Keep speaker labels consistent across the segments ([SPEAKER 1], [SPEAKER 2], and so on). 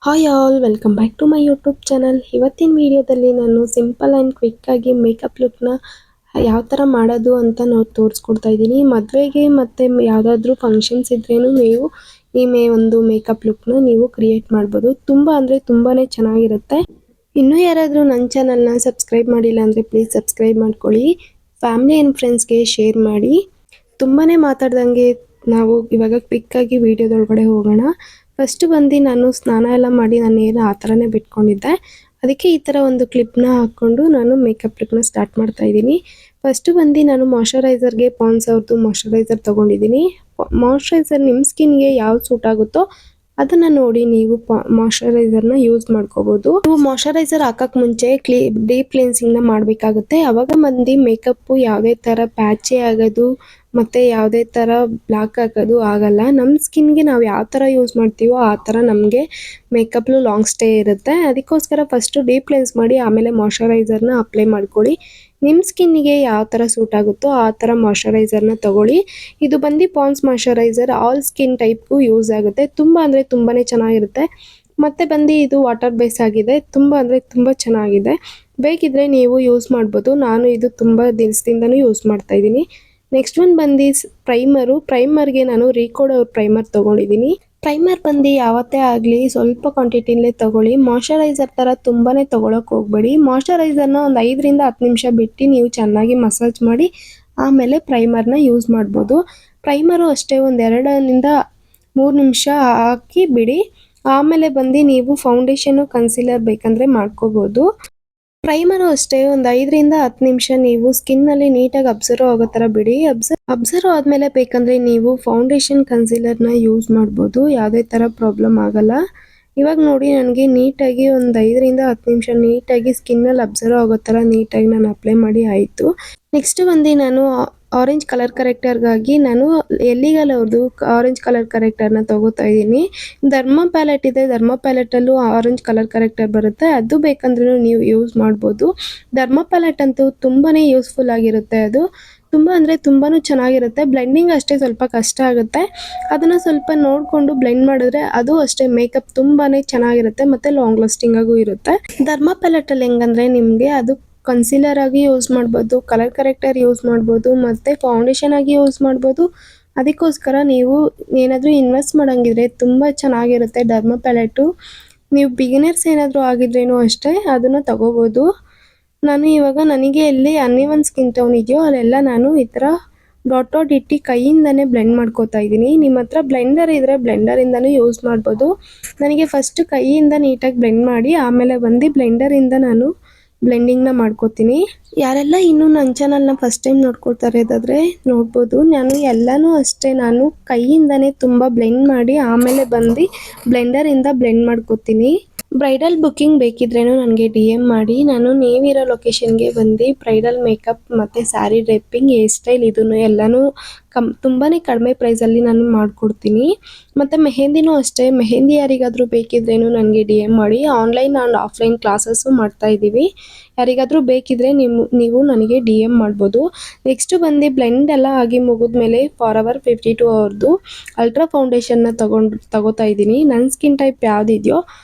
[SPEAKER 1] Hi all, welcome back to my YouTube channel. ಇವತ್ತಿನ ವಿಡಿಯೋದಲ್ಲಿ ನಾನು ಸಿಂಪಲ್ ಆ್ಯಂಡ್ ಕ್ವಿಕ್ಕಾಗಿ ಮೇಕಪ್ ಲುಕ್ನ ಯಾವ ಥರ ಮಾಡೋದು ಅಂತ ನಾವು ತೋರಿಸ್ಕೊಡ್ತಾ ಇದ್ದೀನಿ. ಮದುವೆಗೆ ಮತ್ತು ಯಾವುದಾದ್ರೂ ಫಂಕ್ಷನ್ಸ್ ಇದ್ರೇನು ನೀವು ಒಂದು ಮೇಕಪ್ ಲುಕ್ನ ನೀವು ಕ್ರಿಯೇಟ್ ಮಾಡ್ಬೋದು. ತುಂಬ ಅಂದರೆ ತುಂಬಾ ಚೆನ್ನಾಗಿರುತ್ತೆ. ಇನ್ನೂ ಯಾರಾದರೂ ನನ್ನ ಚಾನಲ್ನ ಸಬ್ಸ್ಕ್ರೈಬ್ ಮಾಡಿಲ್ಲ ಅಂದರೆ ಪ್ಲೀಸ್ ಸಬ್ಸ್ಕ್ರೈಬ್ ಮಾಡ್ಕೊಳ್ಳಿ. ಫ್ಯಾಮಿಲಿ ಆ್ಯಂಡ್ ಫ್ರೆಂಡ್ಸ್ಗೆ ಶೇರ್ ಮಾಡಿ. ತುಂಬಾ ಮಾತಾಡ್ದಂಗೆ ನಾವು ಇವಾಗ ಕ್ವಿಕ್ಕಾಗಿ ವಿಡಿಯೋದೊಳಗಡೆ ಹೋಗೋಣ. ಫಸ್ಟ್ ಬಂದು ನಾನು ಸ್ನಾನ ಎಲ್ಲ ಮಾಡಿ ನಾನು ಏನು ಆ ಥರನೇ ಬಿಟ್ಕೊಂಡಿದ್ದೆ. ಅದಕ್ಕೆ ಈ ಥರ ಒಂದು ಕ್ಲಿಪ್ನ ಹಾಕ್ಕೊಂಡು ನಾನು ಮೇಕಪ್ ಲುಕ್ನ ಸ್ಟಾರ್ಟ್ ಮಾಡ್ತಾ ಇದ್ದೀನಿ. ಫಸ್ಟು ಬಂದು ನಾನು ಮಾಯ್ಶ್ಚರೈಸರ್ಗೆ ಪಾಂಡ್ಸ್ ಅವ್ರದ್ದು ಮಾಯ್ಶ್ಚರೈಸರ್ ತೊಗೊಂಡಿದ್ದೀನಿ. ಮಾಯ್ಶ್ಚರೈಸರ್ ನಿಮ್ಮ ಸ್ಕಿನ್ಗೆ ಯಾವ್ದು ಸೂಟ್ ಆಗುತ್ತೋ ಅದನ್ನು ನೋಡಿ ನೀವು ಮಾಯ್ಶ್ಚರೈಸರ್ನ ಯೂಸ್ ಮಾಡ್ಕೋಬೋದು. ನೀವು ಮಾಯ್ಶ್ಚರೈಸರ್ ಹಾಕಕ್ಕೆ ಮುಂಚೆ ಡೀಪ್ ಕ್ಲೀನ್ಸಿಂಗ್ನ ಮಾಡಬೇಕಾಗುತ್ತೆ. ಅವಾಗ ಮಂದಿ ಮೇಕಪ್ಪು ಯಾವುದೇ ಥರ ಪ್ಯಾಚೇ ಆಗೋದು ಮತ್ತು ಯಾವುದೇ ಥರ ಬ್ಲ್ಯಾಕ್ ಆಗೋದು ಆಗಲ್ಲ. ನಮ್ಮ ಸ್ಕಿನ್ಗೆ ನಾವು ಯಾವ ಥರ ಯೂಸ್ ಮಾಡ್ತೀವೋ ಆ ಥರ ನಮಗೆ ಮೇಕಪ್ಲು ಲಾಂಗ್ ಸ್ಟೇ ಇರುತ್ತೆ. ಅದಕ್ಕೋಸ್ಕರ ಫಸ್ಟು ಡೀಪ್ ಕ್ಲೆನ್ಸ್ ಮಾಡಿ ಆಮೇಲೆ ಮಾಯ್ಶ್ಚರೈಸರ್ನ ಅಪ್ಲೈ ಮಾಡ್ಕೊಳ್ಳಿ. ನಿಮ್ಮ ಸ್ಕಿನ್ನಿಗೆ ಯಾವ ಥರ ಸೂಟ್ ಆಗುತ್ತೋ ಆ ಥರ ಮಾಯ್ಶ್ಚರೈಸರ್ನ ತೊಗೊಳ್ಳಿ. ಇದು ಬಂದು ಪಾಂಡ್ಸ್ ಮಾಯ್ಶ್ಚರೈಸರ್ ಆಲ್ ಸ್ಕಿನ್ ಟೈಪ್ಗೂ ಯೂಸ್ ಆಗುತ್ತೆ. ತುಂಬ ಅಂದರೆ ತುಂಬಾ ಚೆನ್ನಾಗಿರುತ್ತೆ. ಮತ್ತು ಬಂದು ಇದು ವಾಟರ್ ಬೇಸ್ ಆಗಿದೆ. ತುಂಬ ಅಂದರೆ ತುಂಬ ಚೆನ್ನಾಗಿದೆ. ಬೇಕಿದ್ರೆ ನೀವು ಯೂಸ್ ಮಾಡ್ಬೋದು. ನಾನು ಇದು ತುಂಬ ದಿವಸದಿಂದನೂ ಯೂಸ್ ಮಾಡ್ತಾಯಿದ್ದೀನಿ. ನೆಕ್ಸ್ಟ್ ಒನ್ ಬಂದು ಪ್ರೈಮರ್ಗೆ ನಾನು ರೀಕೋಡ್ ಅವ್ರ ಪ್ರೈಮರ್ ತೊಗೊಂಡಿದ್ದೀನಿ. ಪ್ರೈಮರ್ ಬಂದು ಯಾವತ್ತೇ ಆಗಲಿ ಸ್ವಲ್ಪ ಕ್ವಾಂಟಿಟಿಲೇ ತೊಗೊಳ್ಳಿ. ಮಾಯ್ಶ್ಚರೈಸರ್ ಥರ ತುಂಬಾ ತೊಗೊಳಕ್ಕೆ ಹೋಗಬೇಡಿ. ಮಾಯ್ಶ್ಚರೈಸರ್ನ ಒಂದು 5ರಿಂದ 10 ನಿಮಿಷ ಬಿಟ್ಟು ನೀವು ಚೆನ್ನಾಗಿ ಮಸಾಜ್ ಮಾಡಿ ಆಮೇಲೆ ಪ್ರೈಮರ್ನ ಯೂಸ್ ಮಾಡ್ಬೋದು. ಪ್ರೈಮರು ಅಷ್ಟೇ ಒಂದು 2ರಿಂದ 3 ನಿಮಿಷ ಹಾಕಿ ಬಿಡಿ. ಆಮೇಲೆ ಬಂದು ನೀವು ಫೌಂಡೇಶನು ಕನ್ಸೀಲರ್ ಬೇಕಂದರೆ ಮಾಡ್ಕೋಬೋದು. ಪ್ರೈಮರು ಅಷ್ಟೇ ಒಂದು 5ರಿಂದ 10 ನಿಮಿಷ ನೀವು ಸ್ಕಿನ್ನಲ್ಲಿ ನೀಟಾಗಿ ಅಬ್ಸರ್ವ್ ಆಗೋ ಥರ ಬಿಡಿ. ಅಬ್ಸರ್ವ್ ಆದಮೇಲೆ ಬೇಕಂದರೆ ನೀವು ಫೌಂಡೇಶನ್ ಕನ್ಸೀಲರ್ನ ಯೂಸ್ ಮಾಡ್ಬೋದು. ಯಾವುದೇ ಥರ ಪ್ರಾಬ್ಲಮ್ ಆಗಲ್ಲ. ಇವಾಗ ನೋಡಿ ನನಗೆ ನೀಟಾಗಿ ಒಂದು 5ರಿಂದ 10 ನಿಮಿಷ ನೀಟಾಗಿ ಸ್ಕಿನ್ನಲ್ಲಿ ಅಬ್ಸರ್ವ್ ಆಗೋ ಥರ ನೀಟಾಗಿ ನಾನು ಅಪ್ಲೈ ಮಾಡಿ ಆಯಿತು. ನೆಕ್ಸ್ಟ್ ಬಂದು ನಾನು ಆರೆಂಜ್ ಕಲರ್ ಕರೆಕ್ಟರ್ಗಾಗಿ ನಾನು ಎಲ್ಲಿಗಲ್ ಅವ್ರದ್ದು ಆರೆಂಜ್ ಕಲರ್ ಕರೆಕ್ಟರ್ನ ತೊಗೋತಾ ಇದ್ದೀನಿ. ಧರ್ಮ ಪ್ಯಾಲೆಟ್ ಇದೆ. ಧರ್ಮ ಪ್ಯಾಲೆಟಲ್ಲೂ ಆರೆಂಜ್ ಕಲರ್ ಕರೆಕ್ಟರ್ ಬರುತ್ತೆ. ಅದು ಬೇಕಂದ್ರೂ ನೀವು ಯೂಸ್ ಮಾಡ್ಬೋದು. ಧರ್ಮ ಪ್ಯಾಲೆಟ್ ಅಂತೂ ತುಂಬಾ ಯೂಸ್ಫುಲ್ ಆಗಿರುತ್ತೆ. ಅದು ತುಂಬ ಅಂದರೆ ತುಂಬಾ ಚೆನ್ನಾಗಿರುತ್ತೆ. ಬ್ಲೆಂಡಿಂಗ್ ಅಷ್ಟೇ ಸ್ವಲ್ಪ ಕಷ್ಟ ಆಗುತ್ತೆ. ಅದನ್ನು ಸ್ವಲ್ಪ ನೋಡಿಕೊಂಡು ಬ್ಲೆಂಡ್ ಮಾಡಿದ್ರೆ ಅದು ಅಷ್ಟೇ ಮೇಕಪ್ ತುಂಬಾ ಚೆನ್ನಾಗಿರುತ್ತೆ ಮತ್ತು ಲಾಂಗ್ ಲಾಸ್ಟಿಂಗ್ ಆಗೂ ಇರುತ್ತೆ. ಧರ್ಮ ಪ್ಯಾಲೆಟಲ್ಲಿ ಹೆಂಗಂದರೆ ನಿಮಗೆ ಅದು ಕನ್ಸೀಲರ್ ಆಗಿ ಯೂಸ್ ಮಾಡ್ಬೋದು, ಕಲರ್ ಕರೆಕ್ಟರ್ ಯೂಸ್ ಮಾಡ್ಬೋದು ಮತ್ತು ಫೌಂಡೇಶನ್ ಆಗಿ ಯೂಸ್ ಮಾಡ್ಬೋದು. ಅದಕ್ಕೋಸ್ಕರ ನೀವು ಏನಾದರೂ ಇನ್ವೆಸ್ಟ್ ಮಾಡೋಂಗಿದ್ರೆ ತುಂಬ ಚೆನ್ನಾಗಿರುತ್ತೆ ಧರ್ಮ ಪ್ಯಾಲೆಟು. ನೀವು ಬಿಗಿನರ್ಸ್ ಏನಾದರೂ ಆಗಿದ್ರೇನೂ ಅಷ್ಟೇ ಅದನ್ನು ತಗೋಬೋದು. ನಾನು ಇವಾಗ ನನಗೆ ಎಲ್ಲಿ ಅನ್ನಿವನ್ ಸ್ಕಿನ್ ಟೋನ್ ಇದೆಯೋ ಅಲ್ಲೆಲ್ಲ ನಾನು ಈ ಥರ ಡಾಟ್ ಇಟ್ಟು ಕೈಯಿಂದನೇ ಬ್ಲೆಂಡ್ ಮಾಡ್ಕೋತಾ ಇದ್ದೀನಿ. ನಿಮ್ಮ ಹತ್ರ ಬ್ಲೆಂಡರ್ ಇದ್ದರೆ ಬ್ಲೆಂಡರಿಂದನೂ ಯೂಸ್ ಮಾಡ್ಬೋದು. ನನಗೆ ಫಸ್ಟ್ ಕೈಯಿಂದ ನೀಟಾಗಿ ಬ್ಲೆಂಡ್ ಮಾಡಿ ಆಮೇಲೆ ಬಂದು ಬ್ಲೆಂಡರಿಂದ ನಾನು ಬ್ಲೆಂಡಿಂಗ್ನ ಮಾಡ್ಕೋತೀನಿ. ಯಾರೆಲ್ಲ ಇನ್ನೂ ನನ್ನ ಚಾನಲ್ನ ಫಸ್ಟ್ ಟೈಮ್ ನೋಡ್ಕೊಳ್ತಾರೆ ಇದ್ದಾದರೆ ನೋಡ್ಬೋದು. ನಾನು ಎಲ್ಲನೂ ಅಷ್ಟೇ ನಾನು ಕೈಯಿಂದನೇ ತುಂಬ ಬ್ಲೆಂಡ್ ಮಾಡಿ ಆಮೇಲೆ ಬಂದು ಬ್ಲೆಂಡರಿಂದ ಬ್ಲೆಂಡ್ ಮಾಡ್ಕೋತೀನಿ. ಬ್ರೈಡಲ್ ಬುಕ್ಕಿಂಗ್ ಬೇಕಿದ್ರೇನು ನನಗೆ DM ಮಾಡಿ. ನಾನು ನೀವಿರೋ ಲೊಕೇಶನ್ಗೆ ಬಂದು ಬ್ರೈಡಲ್ ಮೇಕಪ್ ಮತ್ತು ಸ್ಯಾರಿ ಡ್ರೆಪ್ಪಿಂಗ್, ಹೇರ್ ಸ್ಟೈಲ್ ಇದನ್ನು ಎಲ್ಲನೂ ತುಂಬಾ ಕಡಿಮೆ ಪ್ರೈಸಲ್ಲಿ ನಾನು ಮಾಡಿಕೊಡ್ತೀನಿ. ಮತ್ತು ಮೆಹಂದಿನೂ ಅಷ್ಟೇ. ಮೆಹಂದಿ ಯಾರಿಗಾದರೂ ಬೇಕಿದ್ರೇನು ನನಗೆ DM ಮಾಡಿ. ಆನ್ಲೈನ್ ಆ್ಯಂಡ್ ಆಫ್ಲೈನ್ ಕ್ಲಾಸಸ್ಸು ಮಾಡ್ತಾಯಿದ್ದೀವಿ. ಯಾರಿಗಾದರೂ ಬೇಕಿದ್ದರೆ ನೀವು ನನಗೆ DM ಮಾಡ್ಬೋದು. ನೆಕ್ಸ್ಟು ಬಂದು ಬ್ಲೆಂಡ್ ಎಲ್ಲ ಆಗಿ ಮುಗಿದ್ಮೇಲೆ ಫಾರೆವರ್ 52 ಅವ್ರದ್ದು ಅಲ್ಟ್ರಾ ಫೌಂಡೇಶನ್ನ ತಗೋತಾ ಇದ್ದೀನಿ. ನನ್ನ ಸ್ಕಿನ್ ಟೈಪ್ ಯಾವುದಿದೆಯೋ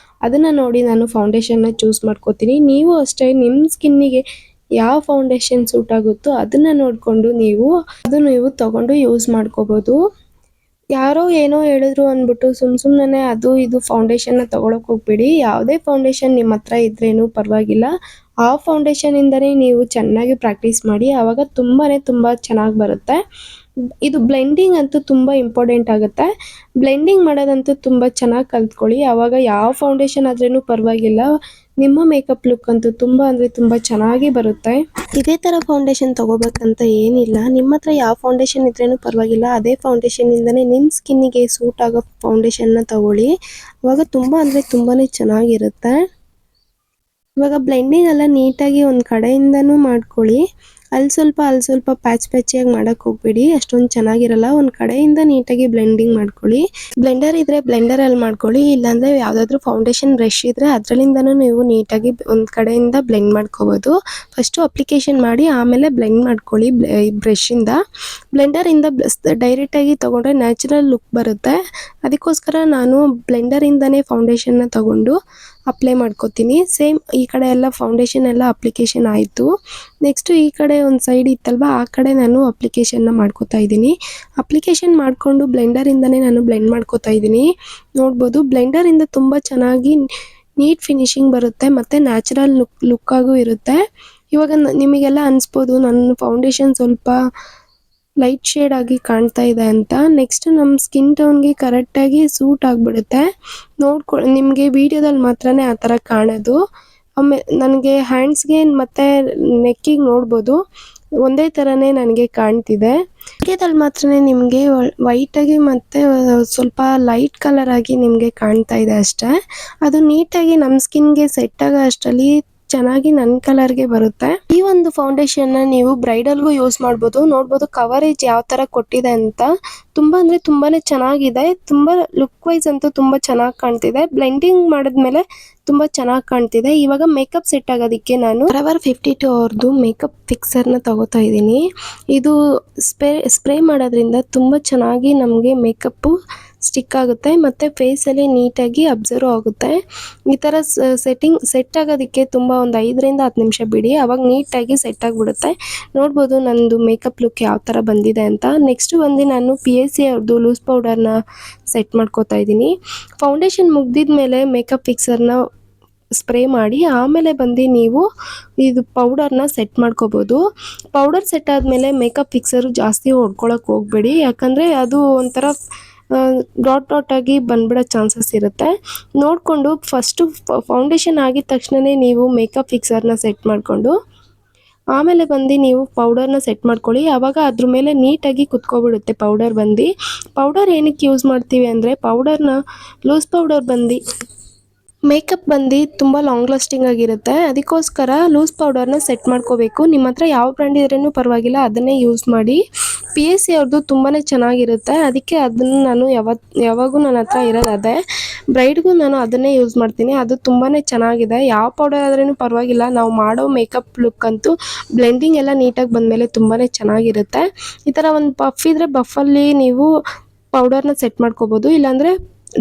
[SPEAKER 1] ಅದನ್ನು ನೋಡಿ ನಾನು ಫೌಂಡೇಶನ್ನ ಚೂಸ್ ಮಾಡ್ಕೋತೀನಿ. ನೀವು ಅಷ್ಟೇ ನಿಮ್ಮ ಸ್ಕಿನ್ನಿಗೆ ಯಾವ ಫೌಂಡೇಶನ್ ಸೂಟ್ ಆಗುತ್ತೋ ಅದನ್ನು ನೋಡಿಕೊಂಡು ನೀವು ತೊಗೊಂಡು ಯೂಸ್ ಮಾಡ್ಕೋಬೋದು. ಯಾರೋ ಏನೋ ಹೇಳಿದ್ರು ಅಂದ್ಬಿಟ್ಟು ಸುಮ್ಮನೆ ಅದು ಇದು ಫೌಂಡೇಶನ್ನ ತೊಗೊಳಕ್ಕೆ ಹೋಗ್ಬೇಡಿ. ಯಾವುದೇ ಫೌಂಡೇಶನ್ ನಿಮ್ಮ ಹತ್ರ ಇದ್ರೇನು ಪರವಾಗಿಲ್ಲ. ಆ ಫೌಂಡೇಶನಿಂದನೇ ನೀವು ಚೆನ್ನಾಗಿ ಪ್ರಾಕ್ಟೀಸ್ ಮಾಡಿ. ಆವಾಗ ತುಂಬ ಚೆನ್ನಾಗಿ ಬರುತ್ತೆ. ಇದು ಬ್ಲೆಂಡಿಂಗ್ ಅಂತೂ ತುಂಬ ಇಂಪಾರ್ಟೆಂಟ್ ಆಗುತ್ತೆ. ಬ್ಲೆಂಡಿಂಗ್ ಮಾಡೋದಂತೂ ತುಂಬ ಚೆನ್ನಾಗಿ ಕಲ್ತ್ಕೊಳ್ಳಿ. ಆವಾಗ ಯಾವ ಫೌಂಡೇಶನ್ ಆದ್ರೂ ಪರವಾಗಿಲ್ಲ, ನಿಮ್ಮ ಮೇಕಪ್ ಲುಕ್ ಅಂತೂ ತುಂಬ ಅಂದರೆ ತುಂಬ ಚೆನ್ನಾಗಿ ಬರುತ್ತೆ. ಇದೇ ಥರ ಫೌಂಡೇಶನ್ ತೊಗೋಬೇಕಂತ ಏನಿಲ್ಲ. ನಿಮ್ಮ ಹತ್ರ ಯಾವ ಫೌಂಡೇಶನ್ ಇದ್ರೇನು ಪರವಾಗಿಲ್ಲ, ಅದೇ ಫೌಂಡೇಶನಿಂದನೇ ನಿಮ್ಮ ಸ್ಕಿನ್ನಿಗೆ ಸೂಟ್ ಆಗೋ ಫೌಂಡೇಶನ್ನ ತೊಗೊಳ್ಳಿ. ಆವಾಗ ತುಂಬ ಅಂದರೆ ತುಂಬಾ ಚೆನ್ನಾಗಿರುತ್ತೆ. ಇವಾಗ ಬ್ಲೆಂಡಿಂಗ್ ಎಲ್ಲ ನೀಟಾಗಿ ಒಂದು ಕಡೆಯಿಂದನೂ ಮಾಡ್ಕೊಳ್ಳಿ. ಅಲ್ಲಿ ಸ್ವಲ್ಪ ಪ್ಯಾಚಿಯಾಗಿ ಮಾಡೋಕ್ಕೆ ಹೋಗಬೇಡಿ, ಅಷ್ಟೊಂದು ಚೆನ್ನಾಗಿರಲ್ಲ. ಒಂದು ಕಡೆಯಿಂದ ನೀಟಾಗಿ ಬ್ಲೆಂಡಿಂಗ್ ಮಾಡ್ಕೊಳ್ಳಿ. ಬ್ಲೆಂಡರ್ ಇದ್ದರೆ ಬ್ಲೆಂಡರಲ್ಲಿ ಮಾಡ್ಕೊಳ್ಳಿ, ಇಲ್ಲಾಂದರೆ ಯಾವುದಾದ್ರೂ ಫೌಂಡೇಶನ್ ಬ್ರಷ್ ಇದ್ದರೆ ಅದರಲ್ಲಿಂದನೂ ನೀವು ನೀಟಾಗಿ ಒಂದು ಕಡೆಯಿಂದ ಬ್ಲೆಂಡ್ ಮಾಡ್ಕೋಬೋದು. ಫಸ್ಟು ಅಪ್ಲಿಕೇಶನ್ ಮಾಡಿ ಆಮೇಲೆ ಬ್ಲೆಂಡ್ ಮಾಡ್ಕೊಳ್ಳಿ ಬ್ರಷಿಂದ. ಬ್ಲೆಂಡರಿಂದ ಡೈರೆಕ್ಟಾಗಿ ತೊಗೊಂಡ್ರೆ ನ್ಯಾಚುರಲ್ ಲುಕ್ ಬರುತ್ತೆ. ಅದಕ್ಕೋಸ್ಕರ ನಾನು ಬ್ಲೆಂಡರಿಂದನೇ ಫೌಂಡೇಶನ್ನ ತಗೊಂಡು ಅಪ್ಲೈ ಮಾಡ್ಕೋತೀನಿ. ಸೇಮ್ ಈ ಕಡೆ ಎಲ್ಲ ಫೌಂಡೇಶನ್ ಎಲ್ಲ ಅಪ್ಲಿಕೇಶನ್ ಆಯಿತು. ನೆಕ್ಸ್ಟು ಈ ಕಡೆ ಒಂದು ಸೈಡ್ ಇತ್ತಲ್ವ, ಆ ಕಡೆ ನಾನು ಅಪ್ಲಿಕೇಶನ್ನ ಮಾಡ್ಕೋತಾ ಇದ್ದೀನಿ. ಅಪ್ಲಿಕೇಶನ್ ಮಾಡಿಕೊಂಡು ಬ್ಲೆಂಡರಿಂದನೇ ನಾನು ಬ್ಲೆಂಡ್ ಮಾಡ್ಕೋತಾ ಇದ್ದೀನಿ. ನೋಡ್ಬೋದು ಬ್ಲೆಂಡರಿಂದ ತುಂಬ ಚೆನ್ನಾಗಿ ನೀಟ್ ಫಿನಿಶಿಂಗ್ ಬರುತ್ತೆ ಮತ್ತು ನ್ಯಾಚುರಲ್ ಲುಕ್ಕಾಗೂ ಇರುತ್ತೆ. ಇವಾಗ ನಿಮಗೆಲ್ಲ ಅನಿಸ್ಬೋದು ನನ್ನ ಫೌಂಡೇಶನ್ ಸ್ವಲ್ಪ ಲೈಟ್ ಶೇಡ್ ಆಗಿ ಕಾಣ್ತಾ ಇದೆ ಅಂತ. ನೆಕ್ಸ್ಟ್ ನಮ್ಮ ಸ್ಕಿನ್ ಟೋನ್ಗೆ ಕರೆಕ್ಟಾಗಿ ಸೂಟ್ ಆಗಿಬಿಡುತ್ತೆ. ನಿಮಗೆ ವೀಡಿಯೋದಲ್ಲಿ ಮಾತ್ರನೇ ಆ ಥರ ಕಾಣೋದು. ಆಮೇಲೆ ನನಗೆ ಹ್ಯಾಂಡ್ಸ್ಗೆ ಮತ್ತು ನೆಕ್ಕಿಗೆ ನೋಡ್ಬೋದು ಒಂದೇ ಥರನೇ ನನಗೆ ಕಾಣ್ತಿದೆ. ವೀಡಿಯೋದಲ್ಲಿ ಮಾತ್ರ ನಿಮಗೆ ವೈಟಾಗಿ ಮತ್ತು ಸ್ವಲ್ಪ ಲೈಟ್ ಕಲರ್ ಆಗಿ ನಿಮಗೆ ಕಾಣ್ತಾ ಇದೆ ಅಷ್ಟೇ. ಅದು ನೀಟಾಗಿ ನಮ್ಮ ಸ್ಕಿನ್ಗೆ ಸೆಟ್ ಆಗೋ ಅಷ್ಟರಲ್ಲಿ ಚೆನ್ನಾಗಿ ನನ್ನ ಕಲರ್ಗೆ ಬರುತ್ತೆ. ಈ ಒಂದು ಫೌಂಡೇಶನ್ನ ನೀವು ಬ್ರೈಡಲ್ಗೂ ಯೂಸ್ ಮಾಡ್ಬೋದು. ನೋಡ್ಬೋದು ಕವರೇಜ್ ಯಾವ ಥರ ಕೊಟ್ಟಿದೆ ಅಂತ. ತುಂಬ ಅಂದರೆ ತುಂಬಾ ಚೆನ್ನಾಗಿದೆ. ತುಂಬ ಲುಕ್ ವೈಸ್ ಅಂತೂ ತುಂಬ ಚೆನ್ನಾಗಿ ಕಾಣ್ತಿದೆ. ಬ್ಲೆಂಡಿಂಗ್ ಮಾಡಿದ್ಮೇಲೆ ತುಂಬ ಚೆನ್ನಾಗಿ ಕಾಣ್ತಿದೆ. ಇವಾಗ ಮೇಕಪ್ ಸೆಟ್ ಆಗೋದಕ್ಕೆ ನಾನು ಫಾರೆವರ್ 52 ಅವ್ರದ್ದು ಮೇಕಪ್ ಫಿಕ್ಸರ್ನ ತಗೋತಾ ಇದ್ದೀನಿ. ಇದು ಸ್ಪ್ರೇ ಮಾಡೋದ್ರಿಂದ ತುಂಬ ಚೆನ್ನಾಗಿ ನಮಗೆ ಮೇಕಪ್ಪು ಸ್ಟಿಕ್ ಆಗುತ್ತೆ ಮತ್ತು ಫೇಸಲ್ಲಿ ನೀಟಾಗಿ ಅಬ್ಸರ್ವ್ ಆಗುತ್ತೆ. ಈ ಥರ ಸೆಟ್ ಆಗೋದಕ್ಕೆ ತುಂಬ ಒಂದು 5ರಿಂದ 10 ನಿಮಿಷ ಬಿಡಿ, ಅವಾಗ ನೀಟಾಗಿ ಸೆಟ್ ಆಗಿಬಿಡುತ್ತೆ. ನೋಡ್ಬೋದು ನನ್ನದು ಮೇಕಪ್ ಲುಕ್ ಯಾವ ಥರ ಬಂದಿದೆ ಅಂತ. ನೆಕ್ಸ್ಟ್ ಬಂದು ನಾನು PAC ಅವ್ರದ್ದು ಲೂಸ್ ಪೌಡರ್ನ ಸೆಟ್ ಮಾಡ್ಕೋತಾ ಇದ್ದೀನಿ. ಫೌಂಡೇಶನ್ ಮುಗ್ದಿದ ಮೇಲೆ ಮೇಕಪ್ ಫಿಕ್ಸರ್ನ ಸ್ಪ್ರೇ ಮಾಡಿ ಆಮೇಲೆ ಬಂದು ನೀವು ಇದು ಪೌಡರ್ನ ಸೆಟ್ ಮಾಡ್ಕೋಬೋದು. ಪೌಡರ್ ಸೆಟ್ ಆದಮೇಲೆ ಮೇಕಪ್ ಫಿಕ್ಸರು ಜಾಸ್ತಿ ಹೊಡ್ಕೊಳಕ್ಕೆ ಹೋಗಬೇಡಿ, ಯಾಕಂದರೆ ಅದು ಒಂಥರ ಡಾಟ್ ಆಗಿ ಬಂದ್ಬಿಡೋ ಚಾನ್ಸಸ್ ಇರುತ್ತೆ. ನೋಡಿಕೊಂಡು ಫಸ್ಟು ಫೌಂಡೇಶನ್ ಆಗಿದ ತಕ್ಷಣವೇ ನೀವು ಮೇಕಪ್ ಫಿಕ್ಸರ್ನ ಸೆಟ್ ಮಾಡಿಕೊಂಡು ಆಮೇಲೆ ಬಂದು ನೀವು ಪೌಡರ್ನ ಸೆಟ್ ಮಾಡ್ಕೊಳ್ಳಿ. ಆವಾಗ ಅದ್ರ ಮೇಲೆ ನೀಟಾಗಿ ಕುತ್ಕೊಬಿಡುತ್ತೆ ಪೌಡರ್ ಏನಕ್ಕೆ ಯೂಸ್ ಮಾಡ್ತೀವಿ ಅಂದರೆ ಲೂಸ್ ಪೌಡರ್ ಮೇಕಪ್ ತುಂಬ ಲಾಂಗ್ ಲಾಸ್ಟಿಂಗ್ ಆಗಿರುತ್ತೆ. ಅದಕ್ಕೋಸ್ಕರ ಲೂಸ್ ಪೌಡರ್ನ ಸೆಟ್ ಮಾಡ್ಕೋಬೇಕು. ನಿಮ್ಮ ಹತ್ರ ಯಾವ ಬ್ರ್ಯಾಂಡ್ ಇದ್ರೂ ಪರವಾಗಿಲ್ಲ, ಅದನ್ನೇ ಯೂಸ್ ಮಾಡಿ. PAC ಅವ್ರದ್ದು ತುಂಬಾ ಚೆನ್ನಾಗಿರುತ್ತೆ, ಅದಕ್ಕೆ ಅದನ್ನು ನಾನು ಯಾವಾಗೂ ನನ್ನ ಹತ್ರ ಇರೋದು ಅದೇ. ಬ್ರೈಡ್ಗೂ ನಾನು ಅದನ್ನೇ ಯೂಸ್ ಮಾಡ್ತೀನಿ. ಅದು ತುಂಬಾ ಚೆನ್ನಾಗಿದೆ. ಯಾವ ಪೌಡರ್ ಆದ್ರೂ ಪರವಾಗಿಲ್ಲ, ನಾವು ಮಾಡೋ ಮೇಕಪ್ ಲುಕ್ ಅಂತೂ ಬ್ಲೆಂಡಿಂಗ್ ಎಲ್ಲ ನೀಟಾಗಿ ಬಂದಮೇಲೆ ತುಂಬಾ ಚೆನ್ನಾಗಿರುತ್ತೆ. ಈ ಥರ ಒಂದು ಬಫ್ ಇದ್ದರೆ ಬಫಲ್ಲಿ ನೀವು ಪೌಡರ್ನ ಸೆಟ್ ಮಾಡ್ಕೋಬೋದು, ಇಲ್ಲಾಂದರೆ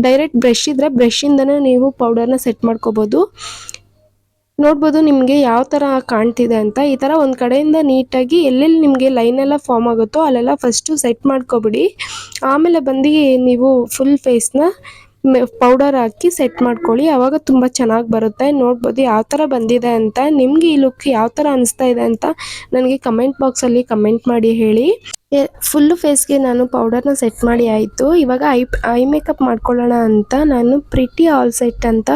[SPEAKER 1] ಡೈರೆಕ್ಟ್ ಬ್ರಷ್ ಇದ್ದರೆ ಬ್ರಷಿಂದನೇ ನೀವು ಪೌಡರ್ನ ಸೆಟ್ ಮಾಡ್ಕೋಬೋದು. ನೋಡ್ಬೋದು ನಿಮಗೆ ಯಾವ ಥರ ಕಾಣ್ತಿದೆ ಅಂತ. ಈ ಥರ ಒಂದು ಕಡೆಯಿಂದ ನೀಟಾಗಿ ಎಲ್ಲೆಲ್ಲಿ ನಿಮಗೆ ಲೈನೆಲ್ಲ ಫಾರ್ಮ್ ಆಗುತ್ತೋ ಅಲ್ಲೆಲ್ಲ ಫಸ್ಟು ಸೆಟ್ ಮಾಡ್ಕೊಬಿಡಿ. ಆಮೇಲೆ ಬಂದು ನೀವು ಫುಲ್ ಫೇಸ್ನ ಪೌಡರ್ ಹಾಕಿ ಸೆಟ್ ಮಾಡ್ಕೊಳ್ಳಿ, ಆವಾಗ ತುಂಬ ಚೆನ್ನಾಗಿ ಬರುತ್ತೆ. ನೋಡ್ಬೋದು ಯಾವ ಥರ ಬಂದಿದೆ ಅಂತ. ನಿಮಗೆ ಈ ಲುಕ್ ಯಾವ ಥರ ಅನಿಸ್ತಾ ಇದೆ ಅಂತ ನನಗೆ ಕಮೆಂಟ್ ಬಾಕ್ಸಲ್ಲಿ ಕಮೆಂಟ್ ಮಾಡಿ ಹೇಳಿ. ಫುಲ್ಲು ಫೇಸ್ಗೆ ನಾನು ಪೌಡರ್ನ ಸೆಟ್ ಮಾಡಿ ಆಯಿತು. ಇವಾಗ ಐ ಮೇಕಪ್ ಮಾಡ್ಕೊಳ್ಳೋಣ ಅಂತ ನಾನು ಪ್ರಿಟಿ ಆಲ್ ಸೆಟ್ ಅಂತ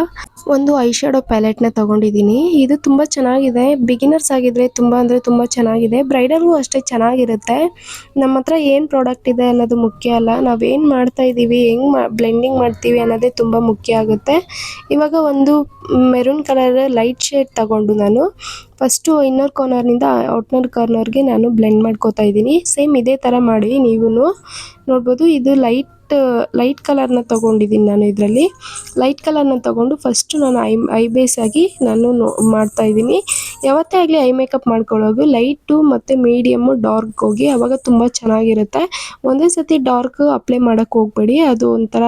[SPEAKER 1] ಒಂದು ಐ ಶ್ಯಾಡೋ ಪ್ಯಾಲೆಟ್ನ ತೊಗೊಂಡಿದ್ದೀನಿ. ಇದು ತುಂಬ ಚೆನ್ನಾಗಿದೆ. ಬಿಗಿನರ್ಸ್ ಆಗಿದ್ದರೆ ತುಂಬ ಅಂದರೆ ತುಂಬ ಚೆನ್ನಾಗಿದೆ. ಬ್ರೈಡಲ್ಗೂ ಅಷ್ಟೇ ಚೆನ್ನಾಗಿರುತ್ತೆ. ನಮ್ಮ ಹತ್ರ ಏನು ಪ್ರಾಡಕ್ಟ್ ಇದೆ ಅನ್ನೋದು ಮುಖ್ಯ ಅಲ್ಲ, ನಾವೇನು ಮಾಡ್ತಾಯಿದ್ದೀವಿ, ಹೆಂಗೆ ಬ್ಲೆಂಡಿಂಗ್ ಮಾಡ್ತೀವಿ ಅನ್ನೋದೇ ತುಂಬ ಮುಖ್ಯ ಆಗುತ್ತೆ. ಇವಾಗ ಒಂದು ಮೆರೂನ್ ಕಲರ್ ಲೈಟ್ ಶೇಡ್ ತಗೊಂಡು ನಾನು ಫಸ್ಟು ಇನ್ನರ್ ಕಾರ್ನರ್ನಿಂದ ಔಟ್ನರ್ ಕಾರ್ನರ್ಗೆ ನಾನು ಬ್ಲೆಂಡ್ ಮಾಡ್ಕೋತಾ ಇದ್ದೀನಿ. ಸೇಮ್ ಇದೇ ಥರ ಮಾಡಿ ನೀವು ನೋಡ್ಬೋದು. ಇದು ಲೈಟ್ ಕಲರ್ನ ತೊಗೊಂಡಿದ್ದೀನಿ ನಾನು. ಇದರಲ್ಲಿ ಲೈಟ್ ಕಲರ್ನ ತೊಗೊಂಡು ಫಸ್ಟು ನಾನು ಐ ಬೇಸ್ ಆಗಿ ನಾನು ಮಾಡ್ತಾಯಿದ್ದೀನಿ. ಯಾವತ್ತೇ ಆಗಲಿ ಐ ಮೇಕಪ್ ಮಾಡ್ಕೊಳ್ಳೋದು ಲೈಟು ಮತ್ತು ಮೀಡಿಯಮ್ಮು ಡಾರ್ಕ್ ಹೋಗಿ, ಆವಾಗ ತುಂಬ ಚೆನ್ನಾಗಿರುತ್ತೆ. ಒಂದೇ ಸತಿ ಡಾರ್ಕ್ ಅಪ್ಲೈ ಮಾಡೋಕ್ಕೆ ಹೋಗಬೇಡಿ, ಅದು ಒಂಥರ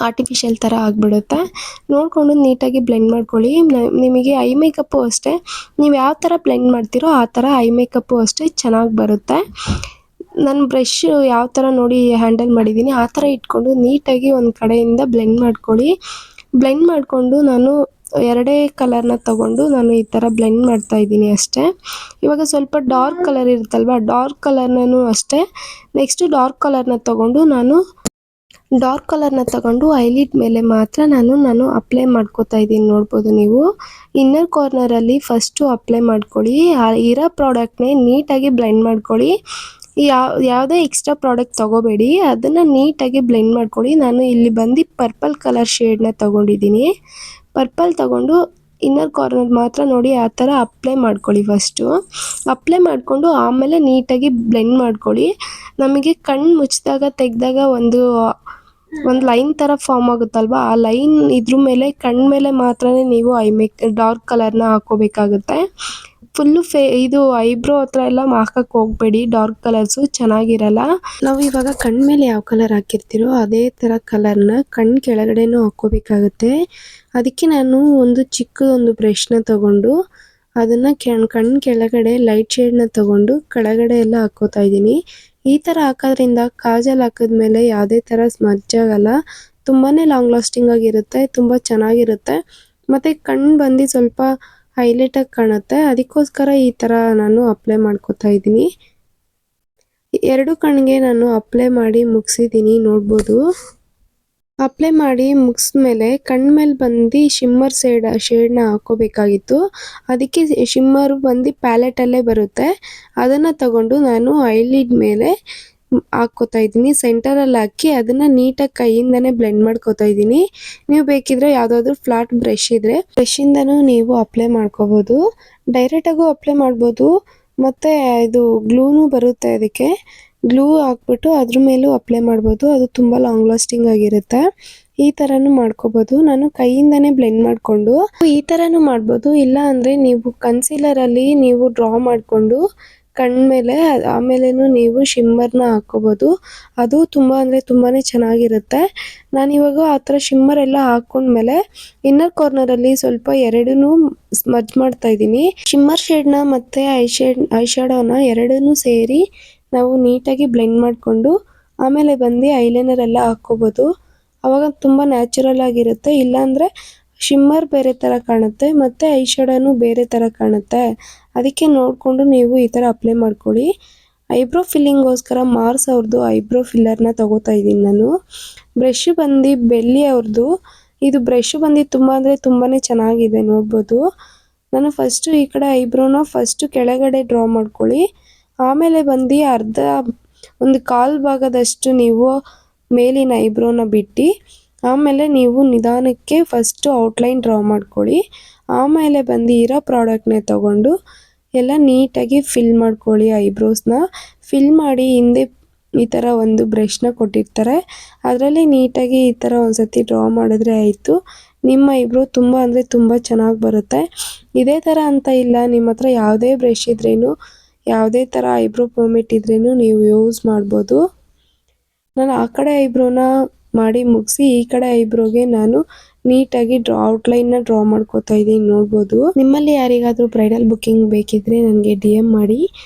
[SPEAKER 1] ಆರ್ಟಿಫಿಷಿಯಲ್ ಥರ ಆಗಿಬಿಡುತ್ತೆ. ನೋಡಿಕೊಂಡು ನೀಟಾಗಿ ಬ್ಲೆಂಡ್ ಮಾಡ್ಕೊಳ್ಳಿ. ನಿಮಗೆ ಐ ಮೇಕಪ್ಪು ಅಷ್ಟೇ, ನೀವು ಯಾವ ಥರ ಬ್ಲೆಂಡ್ ಮಾಡ್ತೀರೋ ಆ ಥರ ಐ ಮೇಕಪ್ಪು ಅಷ್ಟೇ ಚೆನ್ನಾಗಿ ಬರುತ್ತೆ. ನಾನು ಬ್ರಷ್ ಯಾವ ಥರ ನೋಡಿ ಹ್ಯಾಂಡಲ್ ಮಾಡಿದ್ದೀನಿ ಆ ಥರ ಇಟ್ಕೊಂಡು ನೀಟಾಗಿ ಒಂದು ಕಡೆಯಿಂದ ಬ್ಲೆಂಡ್ ಮಾಡ್ಕೊಳ್ಳಿ. ಬ್ಲೆಂಡ್ ಮಾಡಿಕೊಂಡು ನಾನು ಎರಡೇ ಕಲರ್ನ ತೊಗೊಂಡು ನಾನು ಈ ಥರ ಬ್ಲೆಂಡ್ ಮಾಡ್ತಾಯಿದ್ದೀನಿ ಅಷ್ಟೇ. ಇವಾಗ ಸ್ವಲ್ಪ ಡಾರ್ಕ್ ಕಲರ್ ಇರುತ್ತಲ್ವ, ಡಾರ್ಕ್ ಕಲರ್ನೂ ಅಷ್ಟೇ. ನೆಕ್ಸ್ಟು ಡಾರ್ಕ್ ಕಲರ್ನ ತೊಗೊಂಡು ಐಲಿಡ್ ಮೇಲೆ ಮಾತ್ರ ನಾನು ಅಪ್ಲೈ ಮಾಡ್ಕೋತಾ ಇದ್ದೀನಿ. ನೋಡ್ಬೋದು ನೀವು ಇನ್ನರ್ ಕಾರ್ನರಲ್ಲಿ ಫಸ್ಟು ಅಪ್ಲೈ ಮಾಡ್ಕೊಳ್ಳಿ. ಇರೋ ಪ್ರಾಡಕ್ಟ್ನೇ ನೀಟಾಗಿ ಬ್ಲೆಂಡ್ ಮಾಡ್ಕೊಳ್ಳಿ. ಯಾವುದೇ ಎಕ್ಸ್ಟ್ರಾ ಪ್ರಾಡಕ್ಟ್ ತೊಗೋಬೇಡಿ, ಅದನ್ನು ನೀಟಾಗಿ ಬ್ಲೆಂಡ್ ಮಾಡ್ಕೊಳ್ಳಿ. ನಾನು ಇಲ್ಲಿ ಬಂದು ಪರ್ಪಲ್ ಕಲರ್ ಶೇಡ್ನ ತೊಗೊಂಡಿದ್ದೀನಿ. ಪರ್ಪಲ್ ತೊಗೊಂಡು ಇನ್ನರ್ ಕಾರ್ನರ್ ಮಾತ್ರ ನೋಡಿ ಆ ಥರ ಅಪ್ಲೈ ಮಾಡ್ಕೊಳ್ಳಿ. ಫಸ್ಟು ಅಪ್ಲೈ ಮಾಡಿಕೊಂಡು ಆಮೇಲೆ ನೀಟಾಗಿ ಬ್ಲೆಂಡ್ ಮಾಡ್ಕೊಳ್ಳಿ. ನಮಗೆ ಕಣ್ಣು ಮುಚ್ಚಿದಾಗ ತೆಗೆದಾಗ ಒಂದು ಲೈನ್ ಥರ ಫಾರ್ಮ್ ಆಗುತ್ತಲ್ವ, ಆ ಲೈನ್ ಇದ್ರ ಮೇಲೆ ಕಣ್ಣು ಮೇಲೆ ಮಾತ್ರನೇ ನೀವು ಡಾರ್ಕ್ ಕಲರ್ನ ಹಾಕೋಬೇಕಾಗುತ್ತೆ. ಫುಲ್ಲು ಇದು ಐಬ್ರೋ ಹತ್ರ ಎಲ್ಲ ಹಾಕಕ್ಕೆ ಹೋಗಬೇಡಿ, ಡಾರ್ಕ್ ಕಲರ್ಸು ಚೆನ್ನಾಗಿರಲ್ಲ. ನಾವು ಇವಾಗ ಕಣ್ಣು ಮೇಲೆ ಯಾವ ಕಲರ್ ಹಾಕಿರ್ತೀರೋ ಅದೇ ಥರ ಕಲರ್ನ ಕಣ್ಣು ಕೆಳಗಡೆನೂ ಹಾಕೋಬೇಕಾಗುತ್ತೆ. ಅದಕ್ಕೆ ನಾನು ಒಂದು ಚಿಕ್ಕದೊಂದು ಬ್ರಷ್ನ ತಗೊಂಡು ಅದನ್ನು ಕಣ್ಣು ಕೆಳಗಡೆ ಲೈಟ್ ಶೇಡ್ನ ತಗೊಂಡು ಕೆಳಗಡೆ ಎಲ್ಲ ಹಾಕೋತಾ ಇದ್ದೀನಿ. ಈ ಥರ ಹಾಕೋದ್ರಿಂದ ಕಾಜಲ್ ಹಾಕಿದ್ಮೇಲೆ ಯಾವುದೇ ಥರ ಸ್ಮಜ್ ಆಗಲ್ಲ, ತುಂಬಾ ಲಾಂಗ್ ಲಾಸ್ಟಿಂಗ್ ಆಗಿರುತ್ತೆ, ತುಂಬ ಚೆನ್ನಾಗಿರುತ್ತೆ. ಮತ್ತು ಕಣ್ಣು ಬಂದು ಸ್ವಲ್ಪ ಹೈಲೈಟಾಗಿ ಕಾಣುತ್ತೆ. ಅದಕ್ಕೋಸ್ಕರ ಈ ಥರ ನಾನು ಅಪ್ಲೈ ಮಾಡ್ಕೋತಾ ಇದ್ದೀನಿ. ಎರಡು ಕಣ್ಣಿಗೆ ನಾನು ಅಪ್ಲೈ ಮಾಡಿ ಮುಗಿಸಿದ್ದೀನಿ, ನೋಡ್ಬೋದು. ಅಪ್ಲೈ ಮಾಡಿ ಮುಗಿಸ್ಮೇಲೆ ಕಣ್ಣು ಮೇಲೆ ಬಂದು ಶಿಮ್ಮರ್ ಶೇಡ್ನ ಹಾಕೋಬೇಕಾಗಿತ್ತು. ಅದಕ್ಕೆ ಶಿಮ್ಮರ್ ಬಂದು ಪ್ಯಾಲೆಟಲ್ಲೇ ಬರುತ್ತೆ, ಅದನ್ನು ತಗೊಂಡು ನಾನು ಐಲಿಡ್ ಮೇಲೆ ಹಾಕ್ಕೋತಾ ಇದ್ದೀನಿ. ಸೆಂಟರಲ್ಲಿ ಹಾಕಿ ಅದನ್ನು ನೀಟಾಗಿ ಕೈಯಿಂದನೇ ಬ್ಲೆಂಡ್ ಮಾಡ್ಕೋತಾ ಇದ್ದೀನಿ. ನೀವು ಬೇಕಿದ್ರೆ ಯಾವುದಾದ್ರೂ ಫ್ಲಾಟ್ ಬ್ರಷ್ ಇದ್ದರೆ ಬ್ರಷಿಂದನೂ ನೀವು ಅಪ್ಲೈ ಮಾಡ್ಕೋಬೋದು, ಡೈರೆಕ್ಟಾಗೂ ಅಪ್ಲೈ ಮಾಡ್ಬೋದು. ಮತ್ತು ಇದು ಗ್ಲೂನೂ ಬರುತ್ತೆ, ಅದಕ್ಕೆ ಗ್ಲೂ ಹಾಕ್ಬಿಟ್ಟು ಅದ್ರ ಮೇಲೂ ಅಪ್ಲೈ ಮಾಡ್ಬೋದು. ಅದು ತುಂಬ ಲಾಂಗ್ ಲಾಸ್ಟಿಂಗ್ ಆಗಿರುತ್ತೆ. ಈ ಥರನೂ ಮಾಡ್ಕೋಬೋದು. ನಾನು ಕೈಯಿಂದನೇ ಬ್ಲೆಂಡ್ ಮಾಡಿಕೊಂಡು ಈ ಥರನೂ ಮಾಡ್ಬೋದು. ಇಲ್ಲ ಅಂದರೆ ನೀವು ಕನ್ಸೀಲರಲ್ಲಿ ನೀವು ಡ್ರಾ ಮಾಡಿಕೊಂಡು ಕಣ್ಣು ಮೇಲೆ ಆಮೇಲೇನು ನೀವು ಶಿಮ್ಮರ್ನ ಹಾಕ್ಕೋಬೋದು. ಅದು ತುಂಬ ಅಂದರೆ ತುಂಬಾ ಚೆನ್ನಾಗಿರುತ್ತೆ. ನಾನಿವಾಗ ಆ ಥರ ಶಿಮ್ಮರ್ ಎಲ್ಲ ಹಾಕ್ಕೊಂಡ್ಮೇಲೆ ಇನ್ನರ್ ಕಾರ್ನರಲ್ಲಿ ಸ್ವಲ್ಪ ಎರಡನ್ನೂ ಸ್ಮಜ್ ಮಾಡ್ತಾ ಇದ್ದೀನಿ. ಶಿಮ್ಮರ್ ಶೇಡ್ನ ಮತ್ತು ಐ ಶ್ಯಾಡೋನ ಎರಡನ್ನೂ ಸೇರಿ ನಾವು ನೀಟಾಗಿ ಬ್ಲೆಂಡ್ ಮಾಡಿಕೊಂಡು ಆಮೇಲೆ ಬಂದು ಐಲೈನರ್ ಎಲ್ಲ ಹಾಕ್ಕೋಬೋದು. ಆವಾಗ ತುಂಬ ನ್ಯಾಚುರಲ್ ಆಗಿರುತ್ತೆ. ಇಲ್ಲಾಂದರೆ ಶಿಮ್ಮರ್ ಬೇರೆ ಥರ ಕಾಣುತ್ತೆ ಮತ್ತು ಐ ಶ್ಯಾಡೋನು ಬೇರೆ ಥರ ಕಾಣುತ್ತೆ. ಅದಕ್ಕೆ ನೋಡಿಕೊಂಡು ನೀವು ಈ ಥರ ಅಪ್ಲೈ ಮಾಡ್ಕೊಳ್ಳಿ. ಐಬ್ರೋ ಫಿಲ್ಲಿಂಗೋಸ್ಕರ ಮಾರ್ಸ್ ಅವ್ರದ್ದು ಐಬ್ರೋ ಫಿಲ್ಲರ್ನ ತೊಗೋತಾ ಇದ್ದೀನಿ ನಾನು. ಬ್ರಷ್ ಬಂದು ಬೆಲ್ಲಿ ಅವ್ರದ್ದು. ಇದು ಬ್ರಷ್ ಬಂದು ತುಂಬ ಅಂದರೆ ತುಂಬಾ ಚೆನ್ನಾಗಿದೆ, ನೋಡ್ಬೋದು. ನಾನು ಫಸ್ಟು ಈ ಕಡೆ ಐಬ್ರೋನ ಫಸ್ಟು ಕೆಳಗಡೆ ಡ್ರಾ ಮಾಡ್ಕೊಳ್ಳಿ. ಆಮೇಲೆ ಬಂದು ಒಂದು ಕಾಲು ಭಾಗದಷ್ಟು ನೀವು ಮೇಲಿನ ಐಬ್ರೋನ ಬಿಟ್ಟು ಆಮೇಲೆ ನೀವು ನಿಧಾನಕ್ಕೆ ಫಸ್ಟು ಔಟ್ಲೈನ್ ಡ್ರಾ ಮಾಡ್ಕೊಳ್ಳಿ. ಆಮೇಲೆ ಬಂದು ಇರೋ ಪ್ರಾಡಕ್ಟ್ನೇ ತಗೊಂಡು ಎಲ್ಲ ನೀಟಾಗಿ ಫಿಲ್ ಮಾಡ್ಕೊಳ್ಳಿ. ಐಬ್ರೋಸ್ನ ಫಿಲ್ ಮಾಡಿ ಹಿಂದೆ ಈ ಥರ ಒಂದು ಬ್ರಷ್ನ ಕೊಟ್ಟಿರ್ತಾರೆ, ಅದರಲ್ಲಿ ನೀಟಾಗಿ ಈ ಥರ ಒಂದು ಸತಿ ಡ್ರಾ ಮಾಡಿದ್ರೆ ಆಯಿತು. ನಿಮ್ಮ ಐಬ್ರೋ ತುಂಬ ಅಂದರೆ ತುಂಬ ಚೆನ್ನಾಗಿ ಬರುತ್ತೆ. ಇದೇ ಥರ ಅಂತ ಇಲ್ಲ, ನಿಮ್ಮ ಹತ್ರ ಯಾವುದೇ ಬ್ರಷ್ ಇದ್ರೇನು ಯಾವುದೇ ಥರ ಐಬ್ರೋ ಪರ್ಮಿಟ್ ಇದ್ರೇನು ನೀವು ಯೂಸ್ ಮಾಡ್ಬೋದು. ನಾನು ಆ ಕಡೆ ಐಬ್ರೋನ ಮಾಡಿ ಮುಗಿಸಿ ಈ ಕಡೆ ಐಬ್ರೋಗೆ ನಾನು ನೀಟಾಗಿ ಔಟ್ಲೈನ್ನ ಡ್ರಾ ಮಾಡ್ಕೋತಾ ಇದ್ದೀನಿ, ನೋಡ್ಬೋದು. ನಿಮ್ಮಲ್ಲಿ ಯಾರಿಗಾದರೂ ಬ್ರೈಡಲ್ ಬುಕ್ಕಿಂಗ್ ಬೇಕಿದ್ದರೆ ನನಗೆ DM ಮಾಡಿ.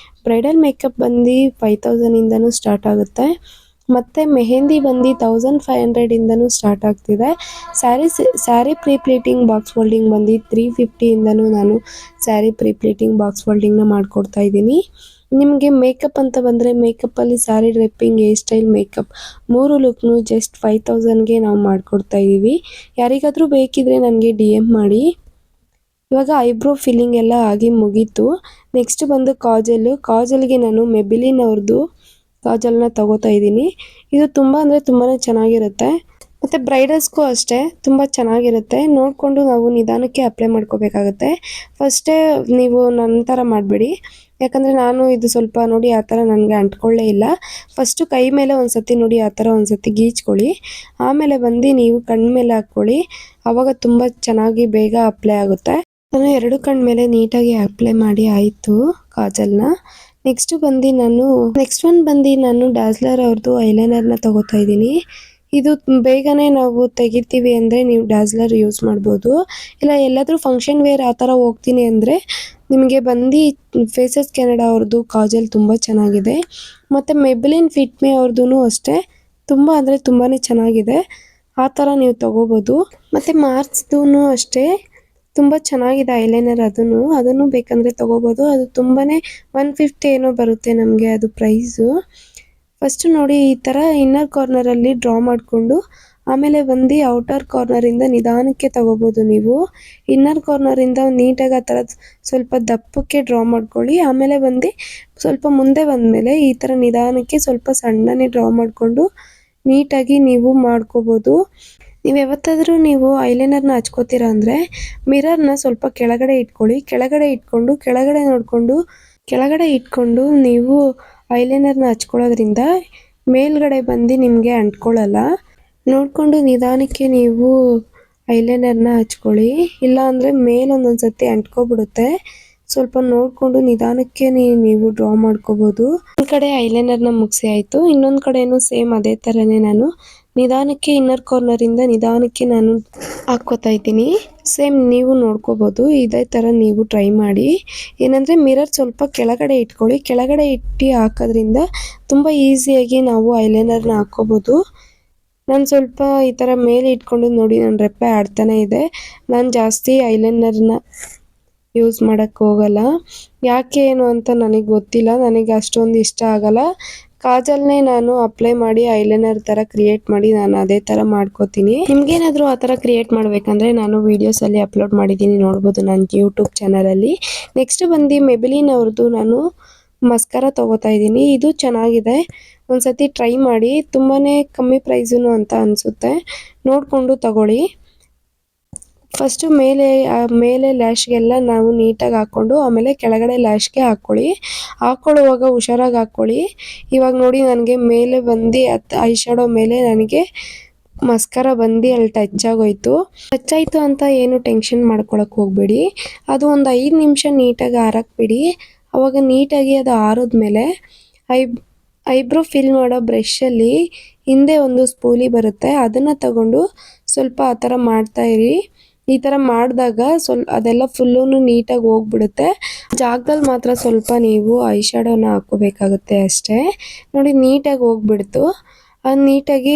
[SPEAKER 1] ಬ್ರೈಡಲ್ ಮೇಕಪ್ ಬಂದು 5000ಇಂದನೂ ಸ್ಟಾರ್ಟ್ ಆಗುತ್ತೆ, ಮತ್ತು ಮೆಹಂದಿ ಬಂದು 1500ಇಂದನೂ ಸ್ಟಾರ್ಟ್ ಆಗ್ತಿದೆ. Sari pre pleating box folding ಬಂದು 350ಇಂದನೂ ನಾನು ಸ್ಯಾರಿ ಪ್ರೀ ಪ್ಲೀಟಿಂಗ್ ಬಾಕ್ಸ್ ಫೋಲ್ಡಿಂಗ್ನ ಮಾಡಿಕೊಡ್ತಾ ಇದ್ದೀನಿ. ನಿಮಗೆ ಮೇಕಪ್ ಅಂತ ಬಂದರೆ ಮೇಕಪ್ಪಲ್ಲಿ sari draping, hair style, makeup 3 ಲುಕ್ನು ಜಸ್ಟ್ 5000ಗೆ ನಾವು ಮಾಡಿಕೊಡ್ತಾ ಇದ್ದೀವಿ. ಯಾರಿಗಾದರೂ ಬೇಕಿದ್ರೆ ನನಗೆ DM ಮಾಡಿ. ಇವಾಗ ಐಬ್ರೋ ಫಿಲ್ಲಿಂಗ್ ಎಲ್ಲ ಆಗಿ ಮುಗೀತು. ನೆಕ್ಸ್ಟ್ ಬಂದು ಕಾಜಲ್ಗೆ ನಾನು ಮೆಬಿಲಿನ್ ಅವ್ರದ್ದು ಕಾಜಲ್ನ ತಗೋತಾ ಇದ್ದೀನಿ. ಇದು ತುಂಬ ಅಂದರೆ ತುಂಬಾ ಚೆನ್ನಾಗಿರುತ್ತೆ, ಮತ್ತು ಬ್ರೈಡಲ್ಸ್ಗೂ ಅಷ್ಟೇ ತುಂಬ ಚೆನ್ನಾಗಿರುತ್ತೆ. ನೋಡಿಕೊಂಡು ನಾವು ನಿಧಾನಕ್ಕೆ ಅಪ್ಲೈ ಮಾಡ್ಕೋಬೇಕಾಗತ್ತೆ. ಫಸ್ಟೇ ನೀವು ನನ್ನ ಥರ ಮಾಡಬೇಡಿ, ಯಾಕಂದರೆ ನಾನು ಇದು ಸ್ವಲ್ಪ ನೋಡಿ ಆ ಥರ ನನಗೆ ಅಂಟ್ಕೊಳ್ಳೇ ಇಲ್ಲ. ಫಸ್ಟು ಕೈ ಮೇಲೆ ಒಂದು ಸತಿ ನೋಡಿ ಆ ಥರ ಒಂದು ಸತಿ ಗೀಚ್ಕೊಳ್ಳಿ, ಆಮೇಲೆ ಬಂದು ನೀವು ಕಣ್ಣು ಮೇಲೆ ಹಾಕ್ಕೊಳ್ಳಿ. ಆವಾಗ ತುಂಬ ಚೆನ್ನಾಗಿ ಬೇಗ ಅಪ್ಲೈ ಆಗುತ್ತೆ. ನಾನು ಎರಡು ಕಣ್ಣು ಮೇಲೆ ನೀಟಾಗಿ ಅಪ್ಲೈ ಮಾಡಿ ಆಯಿತು ಕಾಜಲ್ನ. ನೆಕ್ಸ್ಟ್ ಬಂದು ನಾನು ಡಾಸ್ಲರ್ ಅವ್ರದ್ದು ಐಲೈನರ್ನ ತಗೋತಾ ಇದ್ದೀನಿ. ಇದು ಬೇಗನೆ ನಾವು ತೆಗಿತೀವಿ ಅಂದರೆ ನೀವು ಡಾಸ್ಲರ್ ಯೂಸ್ ಮಾಡ್ಬೋದು. ಇಲ್ಲ ಎಲ್ಲಾದರೂ ಫಂಕ್ಷನ್ ವೇರ್ ಆ ಥರ ಹೋಗ್ತೀನಿ ಅಂದರೆ ನಿಮಗೆ ಬಂದು ಫೇಸಸ್ ಕೆನಡಾ ಅವ್ರದ್ದು ಕಾಜಲ್ ತುಂಬ ಚೆನ್ನಾಗಿದೆ, ಮತ್ತು ಮೆಬಿಲಿನ್ ಫಿಟ್ ಮಿ ಅವ್ರದ್ದು ಅಷ್ಟೇ ತುಂಬ ಅಂದರೆ ತುಂಬಾ ಚೆನ್ನಾಗಿದೆ. ಆ ಥರ ನೀವು ತೊಗೋಬೋದು. ಮತ್ತು ಮಾರ್ಸ್ದೂ ಅಷ್ಟೇ ತುಂಬ ಚೆನ್ನಾಗಿದೆ ಐಲೈನರ್, ಅದನ್ನು ಬೇಕಂದರೆ ತೊಗೋಬೋದು. ಅದು ತುಂಬಾ 150 ಏನೋ ಬರುತ್ತೆ ನಮಗೆ ಅದು ಪ್ರೈಸು. ಫಸ್ಟು ನೋಡಿ ಈ ಥರ ಇನ್ನರ್ ಕಾರ್ನರಲ್ಲಿ ಡ್ರಾ ಮಾಡಿಕೊಂಡು ಆಮೇಲೆ ಬಂದು ಔಟರ್ ಕಾರ್ನರಿಂದ ನಿಧಾನಕ್ಕೆ ತಗೋಬೋದು ನೀವು. ಇನ್ನರ್ ಕಾರ್ನರಿಂದ ನೀಟಾಗಿ ಆ ಥರ ಸ್ವಲ್ಪ ದಪ್ಪಕ್ಕೆ ಡ್ರಾ ಮಾಡ್ಕೊಳ್ಳಿ. ಆಮೇಲೆ ಬಂದು ಸ್ವಲ್ಪ ಮುಂದೆ ಬಂದಮೇಲೆ ಈ ಥರ ನಿಧಾನಕ್ಕೆ ಸ್ವಲ್ಪ ಸಣ್ಣನೇ ಡ್ರಾ ಮಾಡಿಕೊಂಡು ನೀಟಾಗಿ ನೀವು ಮಾಡ್ಕೋಬೋದು. ನೀವು ಯಾವತ್ತಾದರೂ ನೀವು ಐಲೈನರ್ನ ಹಚ್ಕೋತೀರಾ ಅಂದರೆ ಮಿರರ್ನ ಸ್ವಲ್ಪ ಕೆಳಗಡೆ ಇಟ್ಕೊಳ್ಳಿ. ಕೆಳಗಡೆ ಇಟ್ಕೊಂಡು ಕೆಳಗಡೆ ಇಟ್ಕೊಂಡು ನೀವು ಐಲೈನರ್ನ ಹಚ್ಕೊಳ್ಳೋದ್ರಿಂದ ಮೇಲ್ಗಡೆ ಬಂದು ನಿಮಗೆ ಅಂಟ್ಕೊಳ್ಳಲ್ಲ. ನೋಡಿಕೊಂಡು ನಿಧಾನಕ್ಕೆ ನೀವು ಐಲೈನರ್ನ ಹಚ್ಕೊಳ್ಳಿ, ಇಲ್ಲ ಅಂದರೆ ಮೇಲೊಂದೊಂದು ಸತಿ ಅಂಟ್ಕೊಬಿಡುತ್ತೆ. ಸ್ವಲ್ಪ ನೋಡಿಕೊಂಡು ನಿಧಾನಕ್ಕೆ ನೀವು ಡ್ರಾ ಮಾಡ್ಕೋಬೋದು. ಒಂದು ಕಡೆ ಐಲೈನರ್ನ ಮುಗಿಸಿ ಆಯಿತು, ಇನ್ನೊಂದು ಕಡೆನೂ ಸೇಮ್ ಅದೇ ಥರನೇ ನಾನು ನಿಧಾನಕ್ಕೆ ಇನ್ನರ್ ಕಾರ್ನರಿಂದ ನಿಧಾನಕ್ಕೆ ನಾನು ಹಾಕ್ಕೋತಾ ಇದ್ದೀನಿ. ಸೇಮ್ ನೀವು ನೋಡ್ಕೋಬೋದು, ಇದೇ ಥರ ನೀವು ಟ್ರೈ ಮಾಡಿ. ಏನಂದರೆ ಮಿರರ್ ಸ್ವಲ್ಪ ಕೆಳಗಡೆ ಇಟ್ಕೊಳ್ಳಿ, ಕೆಳಗಡೆ ಇಟ್ಟು ಹಾಕೋದ್ರಿಂದ ತುಂಬ ಈಸಿಯಾಗಿ ನಾವು ಐಲೈನರ್ನ ಹಾಕ್ಕೋಬೋದು. ನಾನು ಸ್ವಲ್ಪ ಈ ಥರ ಮೇಲೆ ಇಟ್ಕೊಂಡು ನೋಡಿ ನನ್ನ ರೆಪ್ಪೆ ಆಡ್ತಾನೆ ಇದೆ. ನಾನು ಜಾಸ್ತಿ ಐಲೈನರ್ನ ಯೂಸ್ ಮಾಡೋಕ್ಕೆ ಹೋಗಲ್ಲ, ಯಾಕೆ ಏನು ಅಂತ ನನಗೆ ಗೊತ್ತಿಲ್ಲ, ನನಗೆ ಅಷ್ಟೊಂದು ಇಷ್ಟ ಆಗಲ್ಲ. ಕಾಜಲ್ನೇ ನಾನು ಅಪ್ಲೈ ಮಾಡಿ ಐಲೈನರ್ ಥರ ಕ್ರಿಯೇಟ್ ಮಾಡಿ ನಾನು ಅದೇ ಥರ ಮಾಡ್ಕೋತೀನಿ. ನಿಮ್ಗೇನಾದರೂ ಆ ಥರ ಕ್ರಿಯೇಟ್ ಮಾಡಬೇಕಂದ್ರೆ ನಾನು ವೀಡಿಯೋಸಲ್ಲಿ ಅಪ್ಲೋಡ್ ಮಾಡಿದ್ದೀನಿ, ನೋಡ್ಬೋದು ನನ್ನ ಯೂಟ್ಯೂಬ್ ಚಾನಲಲ್ಲಿ. ನೆಕ್ಸ್ಟ್ ಬಂದು ಮೆಬಿಲಿನ್ ಅವ್ರದ್ದು ನಾನು ಮಸ್ಕರ ತೊಗೋತಾ ಇದ್ದೀನಿ. ಇದು ಚೆನ್ನಾಗಿದೆ, ಒಂದು ಸತಿ ಟ್ರೈ ಮಾಡಿ. ತುಂಬಾ ಕಮ್ಮಿ ಪ್ರೈಸು ಅಂತ ಅನಿಸುತ್ತೆ, ನೋಡಿಕೊಂಡು ತಗೊಳ್ಳಿ. ಫಸ್ಟು ಮೇಲೆ ಲ್ಯಾಶ್ಗೆಲ್ಲ ನಾವು ನೀಟಾಗಿ ಹಾಕ್ಕೊಂಡು ಆಮೇಲೆ ಕೆಳಗಡೆ ಲ್ಯಾಶ್ಗೆ ಹಾಕ್ಕೊಳ್ಳುವಾಗ ಹುಷಾರಾಗಿ ಹಾಕ್ಕೊಳ್ಳಿ. ಇವಾಗ ನೋಡಿ ನನಗೆ ಮೇಲೆ ಬಂದು ಐ ಶಾಡೋ ಮೇಲೆ ನನಗೆ ಮಸ್ಕರ ಬಂದು ಅಲ್ಲಿ ಟಚ್ ಆಯಿತು ಅಂತ ಏನು ಟೆನ್ಷನ್ ಮಾಡ್ಕೊಳಕ್ಕೆ ಹೋಗಬೇಡಿ. ಅದು ಒಂದು 5 ನಿಮಿಷ ನೀಟಾಗಿ ಆರಕ್ಕೆ ಬಿಡಿ. ಆವಾಗ ನೀಟಾಗಿ ಅದು ಆರಿದ್ಮೇಲೆ ಐಬ್ರೋ ಫಿಲ್ ಮಾಡೋ ಬ್ರಷಲ್ಲಿ ಹಿಂದೆ ಒಂದು ಸ್ಪೂಲಿ ಬರುತ್ತೆ, ಅದನ್ನು ತಗೊಂಡು ಸ್ವಲ್ಪ ಆ ಥರ ಮಾಡ್ತಾಯಿರಿ. ಈ ಥರ ಮಾಡಿದಾಗ ಅದೆಲ್ಲ ಫುಲ್ಲೂ ನೀಟಾಗಿ ಹೋಗ್ಬಿಡುತ್ತೆ. ಜಾಗದಲ್ಲಿ ಮಾತ್ರ ಸ್ವಲ್ಪ ನೀವು ಐ ಶ್ಯಾಡೋನ ಹಾಕ್ಕೋಬೇಕಾಗುತ್ತೆ ಅಷ್ಟೇ. ನೋಡಿ ನೀಟಾಗಿ ಹೋಗ್ಬಿಡ್ತು, ಅದು ನೀಟಾಗಿ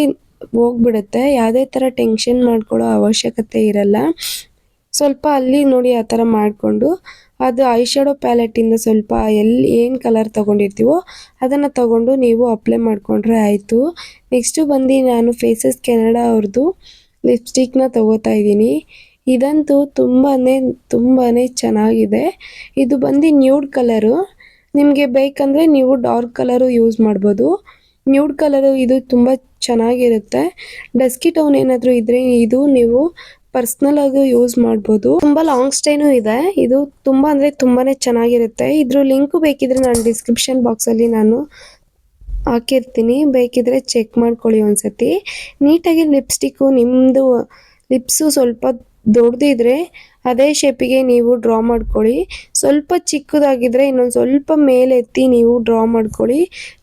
[SPEAKER 1] ಹೋಗ್ಬಿಡುತ್ತೆ. ಯಾವುದೇ ಥರ ಟೆನ್ಷನ್ ಮಾಡ್ಕೊಳ್ಳೋ ಅವಶ್ಯಕತೆ ಇರಲ್ಲ. ಸ್ವಲ್ಪ ಅಲ್ಲಿ ನೋಡಿ ಆ ಥರ ಮಾಡಿಕೊಂಡು ಅದು ಐ ಶ್ಯಾಡೋ ಪ್ಯಾಲೆಟಿಂದ ಸ್ವಲ್ಪ ಏನು ಕಲರ್ ತೊಗೊಂಡಿರ್ತೀವೋ ಅದನ್ನು ತಗೊಂಡು ನೀವು ಅಪ್ಲೈ ಮಾಡಿಕೊಂಡ್ರೆ ಆಯಿತು. ನೆಕ್ಸ್ಟು ಬಂದು ನಾನು ಫೇಸಸ್ ಕೆನಡಾ ಅವ್ರದ್ದು ಲಿಪ್ಸ್ಟಿಕ್ನ ತೊಗೋತಾ ಇದ್ದೀನಿ. ಇದಂತೂ ತುಂಬಾ ಚೆನ್ನಾಗಿದೆ. ಇದು ಬಂದು ನ್ಯೂಡ್ ಕಲರು, ನಿಮಗೆ ಬೇಕಂದರೆ ನೀವು ಡಾರ್ಕ್ ಕಲರು ಯೂಸ್ ಮಾಡ್ಬೋದು. ನ್ಯೂಡ್ ಕಲರು ಇದು ತುಂಬ ಚೆನ್ನಾಗಿರುತ್ತೆ. ಡಸ್ಕಿ ಟೋನ್ ಏನಾದರೂ ಇದ್ದರೆ ಇದು ನೀವು ಪರ್ಸ್ನಲ್ ಆಗಿ ಯೂಸ್ ಮಾಡ್ಬೋದು. ತುಂಬ ಲಾಂಗ್ ಸ್ಟೇನೂ ಇದೆ. ಇದು ತುಂಬಾ ಚೆನ್ನಾಗಿರುತ್ತೆ. ಇದ್ರ ಲಿಂಕು ಬೇಕಿದ್ರೆ ನಾನು ಡಿಸ್ಕ್ರಿಪ್ಷನ್ ಬಾಕ್ಸಲ್ಲಿ ನಾನು ಹಾಕಿರ್ತೀನಿ, ಬೇಕಿದ್ರೆ ಚೆಕ್ ಮಾಡ್ಕೊಳ್ಳಿ ಒಂದ್ಸತಿ. ನೀಟಾಗಿ ಲಿಪ್ಸ್ಟಿಕ್ಕು ನಿಮ್ಮದು ಲಿಪ್ಸು ಸ್ವಲ್ಪ ದೊಡ್ಡದಿದ್ರೆ ಅದೇ ಶೇಪಿಗೆ ನೀವು ಡ್ರಾ ಮಾಡ್ಕೊಳ್ಳಿ. ಸ್ವಲ್ಪ ಚಿಕ್ಕದಾಗಿದ್ದರೆ ಇನ್ನೊಂದು ಸ್ವಲ್ಪ ಮೇಲೆತ್ತಿ ನೀವು ಡ್ರಾ ಮಾಡ್ಕೊಳ್ಳಿ.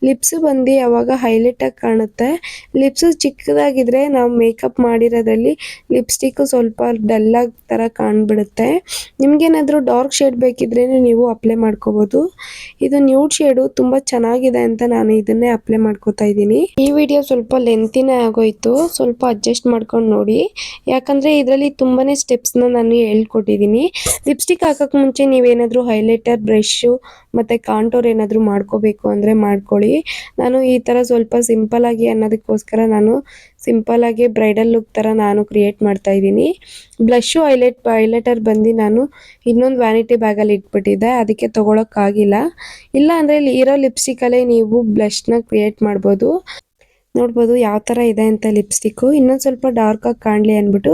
[SPEAKER 1] ಲಿಪ್ಸು ಬಂದು ಆವಾಗ ಹೈಲೈಟಾಗಿ ಕಾಣುತ್ತೆ. ಲಿಪ್ಸು ಚಿಕ್ಕದಾಗಿದ್ದರೆ ನಾವು ಮೇಕಪ್ ಮಾಡಿರೋದ್ರಲ್ಲಿ ಲಿಪ್ಸ್ಟಿಕ್ಕು ಸ್ವಲ್ಪ ಡಲ್ಲಾಗಿ ಥರ ಕಾಣ್ಬಿಡುತ್ತೆ. ನಿಮಗೇನಾದರೂ ಡಾರ್ಕ್ ಶೇಡ್ ಬೇಕಿದ್ರೇ ನೀವು ಅಪ್ಲೈ ಮಾಡ್ಕೋಬೋದು. ಇದು ನ್ಯೂಡ್ ಶೇಡು ತುಂಬ ಚೆನ್ನಾಗಿದೆ ಅಂತ ನಾನು ಇದನ್ನೇ ಅಪ್ಲೈ ಮಾಡ್ಕೋತಾ ಇದ್ದೀನಿ. ಈ ವಿಡಿಯೋ ಸ್ವಲ್ಪ ಲೆಂತಿನೇ ಆಗೋಯ್ತು, ಸ್ವಲ್ಪ ಅಡ್ಜಸ್ಟ್ ಮಾಡ್ಕೊಂಡು ನೋಡಿ. ಯಾಕಂದರೆ ಇದರಲ್ಲಿ ತುಂಬಾ ಸ್ಟೆಪ್ಸ್ನ ನಾನು ಹೇಳ್ಕೊಟ್ಟಿದ್ದೀನಿ. ಲಿಪ್ಸ್ಟಿಕ್ ಹಾಕೋಕ್ಕೆ ಮುಂಚೆ ನೀವೇನಾದರೂ ಹೈಲೈಟರ್, ಬ್ರಷು ಮತ್ತು ಕಾಂಟೋರ್ ಏನಾದರೂ ಮಾಡ್ಕೋಬೇಕು ಅಂದರೆ ಮಾಡ್ಕೊಳ್ಳಿ. ನಾನು ಈ ಥರ ಸ್ವಲ್ಪ ಸಿಂಪಲ್ಲಾಗಿ ಅನ್ನೋದಕ್ಕೋಸ್ಕರ ನಾನು ಸಿಂಪಲ್ಲಾಗಿ ಬ್ರೈಡಲ್ ಲುಕ್ ಥರ ನಾನು ಕ್ರಿಯೇಟ್ ಮಾಡ್ತಾ ಇದ್ದೀನಿ. ಬ್ಲಷು ಹೈಲೈಟರ್ ಬಂದು ನಾನು ಇನ್ನೊಂದು ವ್ಯಾನಿಟಿ ಬ್ಯಾಗಲ್ಲಿ ಇಟ್ಬಿಟ್ಟಿದ್ದೆ, ಅದಕ್ಕೆ ತೊಗೊಳಕ್ಕಾಗಿಲ್ಲ. ಇಲ್ಲ ಅಂದರೆ ಇರೋ ಲಿಪ್ಸ್ಟಿಕಲ್ಲೇ ನೀವು ಬ್ಲಷ್ನ ಕ್ರಿಯೇಟ್ ಮಾಡ್ಬೋದು. ನೋಡ್ಬೋದು ಯಾವ ಥರ ಇದೆ ಅಂತ ಲಿಪ್ಸ್ಟಿಕ್ಕು. ಇನ್ನೊಂದು ಸ್ವಲ್ಪ ಡಾರ್ಕಾಗಿ ಕಾಣಲಿ ಅಂದ್ಬಿಟ್ಟು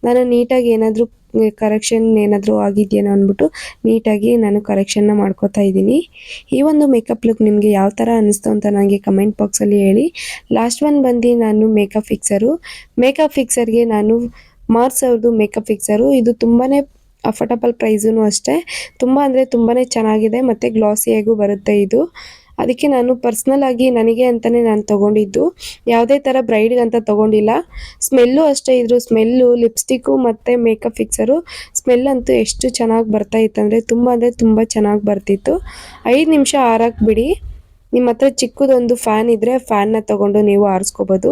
[SPEAKER 1] ನಾನು ನೀಟಾಗಿ ಏನಾದರೂ ಕರೆಕ್ಷನ್ ಏನಾದರೂ ಆಗಿದೆಯೇನೋ ಅಂದ್ಬಿಟ್ಟು ನೀಟಾಗಿ ನಾನು ಕರೆಕ್ಷನ್ನ ಮಾಡ್ಕೋತಾ ಇದ್ದೀನಿ. ಈ ಒಂದು ಮೇಕಪ್ ಲುಕ್ ನಿಮಗೆ ಯಾವ ಥರ ಅನ್ನಿಸ್ತು ಅಂತ ನನಗೆ ಕಮೆಂಟ್ ಬಾಕ್ಸಲ್ಲಿ ಹೇಳಿ. ಲಾಸ್ಟ್ ಒನ್ ಬಂದು ನಾನು ಮೇಕಪ್ ಫಿಕ್ಸರ್ಗೆ ನಾನು ಮಾರ್ಸ್ ಅವ್ರದ್ದು ಮೇಕಪ್ ಫಿಕ್ಸರು. ಇದು ತುಂಬಾ ಅಫೋರ್ಡಬಲ್ ಪ್ರೈಸೂ ಅಷ್ಟೇ, ತುಂಬಾ ಚೆನ್ನಾಗಿದೆ ಮತ್ತು ಗ್ಲಾಸಿಯಾಗೂ ಬರುತ್ತೆ ಇದು. ಅದಕ್ಕೆ ನಾನು ಪರ್ಸ್ನಲ್ ಆಗಿ ನನಗೆ ಅಂತಲೇ ನಾನು ತೊಗೊಂಡಿದ್ದು, ಯಾವುದೇ ಥರ ಬ್ರೈಡ್ಗೆ ಅಂತ ತೊಗೊಂಡಿಲ್ಲ. ಸ್ಮೆಲ್ಲು ಅಷ್ಟೇ, ಇದ್ರ ಸ್ಮೆಲ್ಲು ಲಿಪ್ಸ್ಟಿಕ್ಕು ಮತ್ತು ಮೇಕಪ್ ಫಿಕ್ಸರು ಸ್ಮೆಲ್ ಅಂತೂ ಎಷ್ಟು ಚೆನ್ನಾಗಿ ಬರ್ತಾಯಿತ್ತು ಅಂದರೆ ತುಂಬ ಚೆನ್ನಾಗಿ ಬರ್ತಿತ್ತು. 5 ನಿಮಿಷ ಆರಕ್ಕೆ ಬಿಡಿ. ನಿಮ್ಮ ಹತ್ರ ಚಿಕ್ಕದೊಂದು ಫ್ಯಾನ್ ಇದ್ದರೆ ಫ್ಯಾನ್ನ ತೊಗೊಂಡು ನೀವು ಆರಿಸ್ಕೋಬೋದು.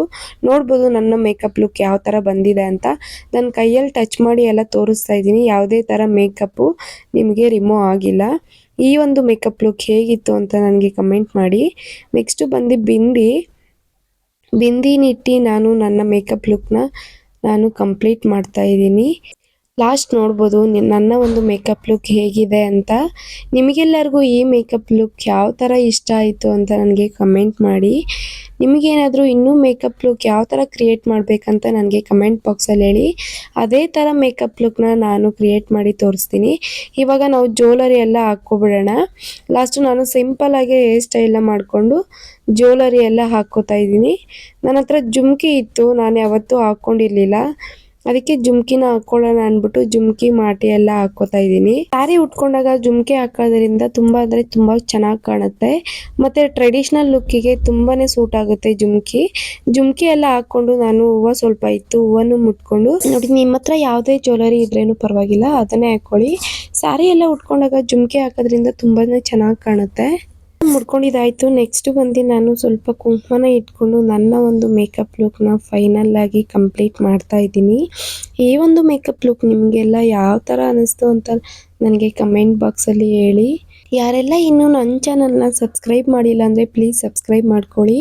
[SPEAKER 1] ನೋಡ್ಬೋದು ನನ್ನ ಮೇಕಪ್ ಲುಕ್ ಯಾವ ಥರ ಬಂದಿದೆ ಅಂತ. ನನ್ನ ಕೈಯಲ್ಲಿ ಟಚ್ ಮಾಡಿ ಎಲ್ಲ ತೋರಿಸ್ತಾ ಇದ್ದೀನಿ, ಯಾವುದೇ ಥರ ಮೇಕಪ್ಪು ನಿಮಗೆ ರಿಮೂವ್ ಆಗಿಲ್ಲ. ಈ ಒಂದು ಮೇಕಪ್ ಲುಕ್ ಹೇಗಿತ್ತು ಅಂತ ನನಗೆ ಕಮೆಂಟ್ ಮಾಡಿ. ನೆಕ್ಸ್ಟು ಬಂದು ಬಿಂದಿನಿಟ್ಟು ನಾನು ನನ್ನ ಮೇಕಪ್ ಲುಕ್ನ ನಾನು ಕಂಪ್ಲೀಟ್ ಮಾಡ್ತಾ ಇದ್ದೀನಿ. ಲಾಸ್ಟ್ ನೋಡ್ಬೋದು ನನ್ನ ಒಂದು ಮೇಕಪ್ ಲುಕ್ ಹೇಗಿದೆ ಅಂತ. ನಿಮಗೆಲ್ಲರಿಗೂ ಈ ಮೇಕಪ್ ಲುಕ್ ಯಾವ ಥರ ಇಷ್ಟ ಆಯಿತು ಅಂತ ನನಗೆ ಕಮೆಂಟ್ ಮಾಡಿ. ನಿಮಗೇನಾದರೂ ಇನ್ನೂ ಮೇಕಪ್ ಲುಕ್ ಯಾವ ಥರ ಕ್ರಿಯೇಟ್ ಮಾಡಬೇಕಂತ ನನಗೆ ಕಮೆಂಟ್ ಬಾಕ್ಸಲ್ಲಿ ಹೇಳಿ. ಅದೇ ಥರ ಮೇಕಪ್ ಲುಕ್ನ ನಾನು ಕ್ರಿಯೇಟ್ ಮಾಡಿ ತೋರಿಸ್ತೀನಿ. ಇವಾಗ ನಾವು ಜ್ಯುವೆಲರಿ ಎಲ್ಲ ಹಾಕ್ಕೊಬಿಡೋಣ. ಲಾಸ್ಟು ನಾನು ಸಿಂಪಲ್ಲಾಗಿ ಹೇರ್ ಸ್ಟೈಲ್ನ ಮಾಡಿಕೊಂಡು ಜ್ಯುವೆಲರಿ ಎಲ್ಲ ಹಾಕ್ಕೋತಾ ಇದ್ದೀನಿ. ನನ್ನ ಹತ್ರ ಜುಮ್ಕಿ ಇತ್ತು, ನಾನು ಯಾವತ್ತೂ ಹಾಕ್ಕೊಂಡಿರಲಿಲ್ಲ. ಅದಕ್ಕೆ ಜುಮ್ಕಿನ ಹಾಕೊಳ್ಳೋಣ ಅಂದ್ಬಿಟ್ಟು ಜುಮ್ಕಿ ಮಾಟಿ ಎಲ್ಲ ಹಾಕೋತಾ ಇದ್ದೀನಿ. ಸ್ಯಾರಿ ಉಟ್ಕೊಂಡಾಗ ಜುಮ್ಕಿ ಹಾಕೋದ್ರಿಂದ ತುಂಬಾ ಅಂದ್ರೆ ತುಂಬಾ ಚೆನ್ನಾಗಿ ಕಾಣುತ್ತೆ. ಮತ್ತೆ ಟ್ರೆಡಿಷನಲ್ ಲುಕ್ಕಿಗೆ ತುಂಬಾನೇ ಸೂಟ್ ಆಗುತ್ತೆ ಜುಮ್ಕಿ ಎಲ್ಲ ಹಾಕೊಂಡು ನಾನು ಹೂವು ಸ್ವಲ್ಪ ಇತ್ತು, ಹೂವನ್ನು ಮುಟ್ಕೊಂಡು ನೋಡಿ. ನಿಮ್ಮ ಹತ್ರ ಯಾವುದೇ ಜ್ಯುವೆಲರಿ ಇದ್ರೇನು ಪರವಾಗಿಲ್ಲ, ಅದನ್ನೇ ಹಾಕೊಳ್ಳಿ. ಸ್ಯಾರಿ ಎಲ್ಲ ಉಟ್ಕೊಂಡಾಗ ಜುಮ್ಕಿ ಹಾಕೋದ್ರಿಂದ ತುಂಬಾನೇ ಚೆನ್ನಾಗಿ ಕಾಣುತ್ತೆ. ಮುಡ್ಕೊಂಡಿದ್ದಾಯ್ತು. ನೆಕ್ಸ್ಟ್ ಬಂದು ನಾನು ಸ್ವಲ್ಪ ಕುಂಕುಮನ ಇಟ್ಕೊಂಡು ನನ್ನ ಒಂದು ಮೇಕಪ್ ಲುಕ್ನ ಫೈನಲ್ ಆಗಿ ಕಂಪ್ಲೀಟ್ ಮಾಡ್ತಾ ಇದ್ದೀನಿ. ಈ ಒಂದು ಮೇಕಪ್ ಲುಕ್ ನಿಮಗೆಲ್ಲ ಯಾವ ಥರ ಅನ್ನಿಸ್ತು ಅಂತ ನನಗೆ ಕಮೆಂಟ್ ಬಾಕ್ಸಲ್ಲಿ ಹೇಳಿ. ಯಾರೆಲ್ಲ ಇನ್ನೂ ನನ್ನ ಚಾನಲ್ನ ಸಬ್ಸ್ಕ್ರೈಬ್ ಮಾಡಿಲ್ಲ ಅಂದರೆ ಪ್ಲೀಸ್ ಸಬ್ಸ್ಕ್ರೈಬ್ ಮಾಡ್ಕೊಳ್ಳಿ.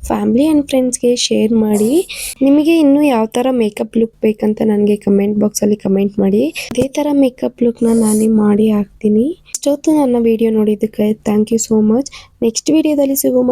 [SPEAKER 1] ಫ್ಯಾಮಿಲಿ ಆ್ಯಂಡ್ ಫ್ರೆಂಡ್ಸ್ಗೆ ಶೇರ್ ಮಾಡಿ. ನಿಮಗೆ ಇನ್ನೂ ಯಾವ ಥರ ಮೇಕಪ್ ಲುಕ್ ಬೇಕಂತ ನನಗೆ ಕಮೆಂಟ್ ಬಾಕ್ಸಲ್ಲಿ ಕಮೆಂಟ್ ಮಾಡಿ. ಇದೇ ಥರ ಮೇಕಪ್ ಲುಕ್ನ ನಾನೇ ಮಾಡಿ ಹಾಕ್ತೀನಿ. ಇಷ್ಟೊತ್ತು ನನ್ನ ವಿಡಿಯೋ ನೋಡಿದ್ದಕ್ಕೆ thank you so much. Next ವಿಡಿಯೋದಲ್ಲಿ ಸಿಗೋಣ.